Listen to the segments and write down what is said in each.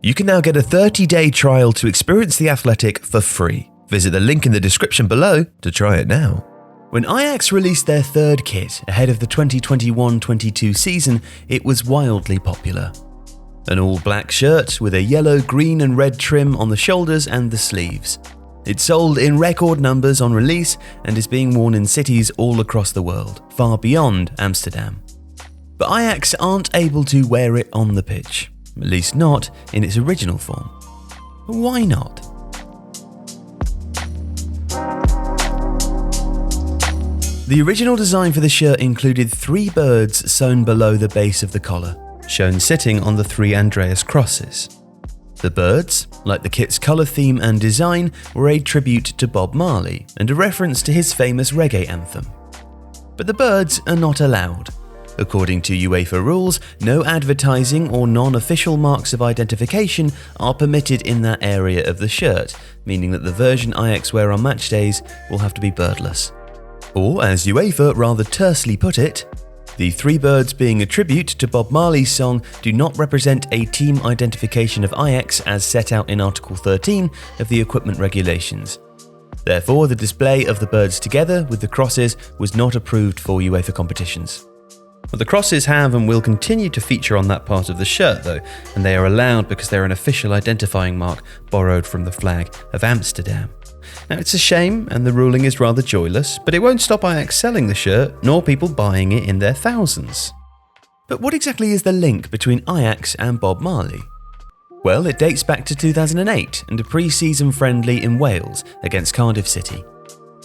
You can now get a 30-day trial to experience The Athletic for free. Visit the link in the description below to try it now. When Ajax released their third kit ahead of the 2021-22 season, it was wildly popular. An all-black shirt with a yellow, green and red trim on the shoulders and the sleeves. It sold in record numbers on release and is being worn in cities all across the world, far beyond Amsterdam. But Ajax aren't able to wear it on the pitch, at least not in its original form. Why not? The original design for the shirt included 3 birds sewn below the base of the collar, shown sitting on the 3 Andreas crosses. The birds, like the kit's colour theme and design, were a tribute to Bob Marley and a reference to his famous reggae anthem. But the birds are not allowed. According to UEFA rules, no advertising or non-official marks of identification are permitted in that area of the shirt, meaning that the version Ajax wear on match days will have to be birdless. Or, as UEFA rather tersely put it, the 3 birds being a tribute to Bob Marley's song do not represent a team identification of Ajax as set out in Article 13 of the equipment regulations. Therefore, the display of the birds together with the crosses was not approved for UEFA competitions. Well, the crosses have and will continue to feature on that part of the shirt though, and they are allowed because they're an official identifying mark borrowed from the flag of Amsterdam. Now, it's a shame and the ruling is rather joyless, but it won't stop Ajax selling the shirt, nor people buying it in their thousands. But what exactly is the link between Ajax and Bob Marley? Well, it dates back to 2008 and a pre-season friendly in Wales against Cardiff City.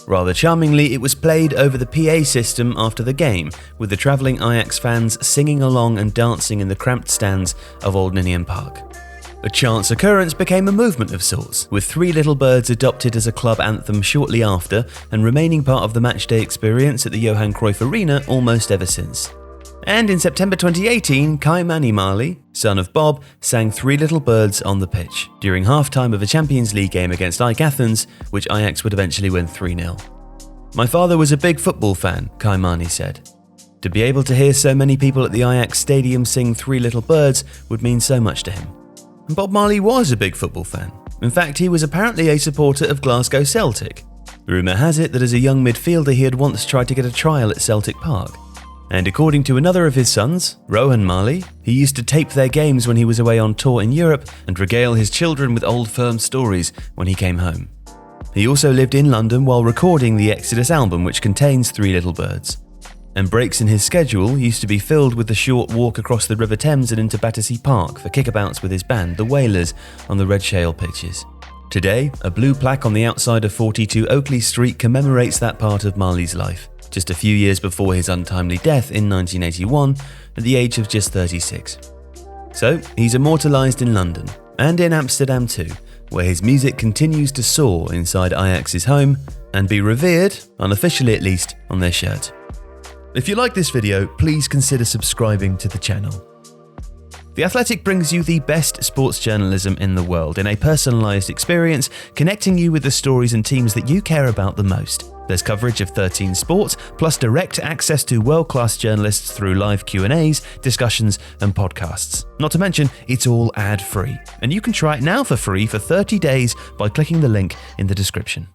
Rather charmingly, it was played over the PA system after the game, with the travelling Ajax fans singing along and dancing in the cramped stands of Old Ninian Park. A chance occurrence became a movement of sorts, with 3 Little Birds adopted as a club anthem shortly after and remaining part of the matchday experience at the Johan Cruyff Arena almost ever since. And in September 2018, Kaimani Marley, son of Bob, sang 3 Little Birds on the pitch during half-time of a Champions League game against AEK Athens, which Ajax would eventually win 3-0. "My father was a big football fan," Kaimani said. "To be able to hear so many people at the Ajax stadium sing 3 Little Birds would mean so much to him." And Bob Marley was a big football fan. In fact, he was apparently a supporter of Glasgow Celtic. Rumour has it that as a young midfielder he had once tried to get a trial at Celtic Park. And according to another of his sons, Johan Marley, he used to tape their games when he was away on tour in Europe and regale his children with old firm stories when he came home. He also lived in London while recording the Exodus album, which contains 3 Little Birds. And breaks in his schedule used to be filled with the short walk across the River Thames and into Battersea Park for kickabouts with his band, the Wailers, on the red shale pitches. Today, a blue plaque on the outside of 42 Oakley Street commemorates that part of Marley's life, just a few years before his untimely death in 1981 at the age of just 36. So, he's immortalised in London, and in Amsterdam too, where his music continues to soar inside Ajax's home and be revered, unofficially at least, on their shirt. If you like this video, please consider subscribing to the channel. The Athletic brings you the best sports journalism in the world in a personalised experience, connecting you with the stories and teams that you care about the most. There's coverage of 13 sports, plus direct access to world-class journalists through live Q&As, discussions and podcasts. Not to mention, it's all ad-free. And you can try it now for free for 30 days by clicking the link in the description.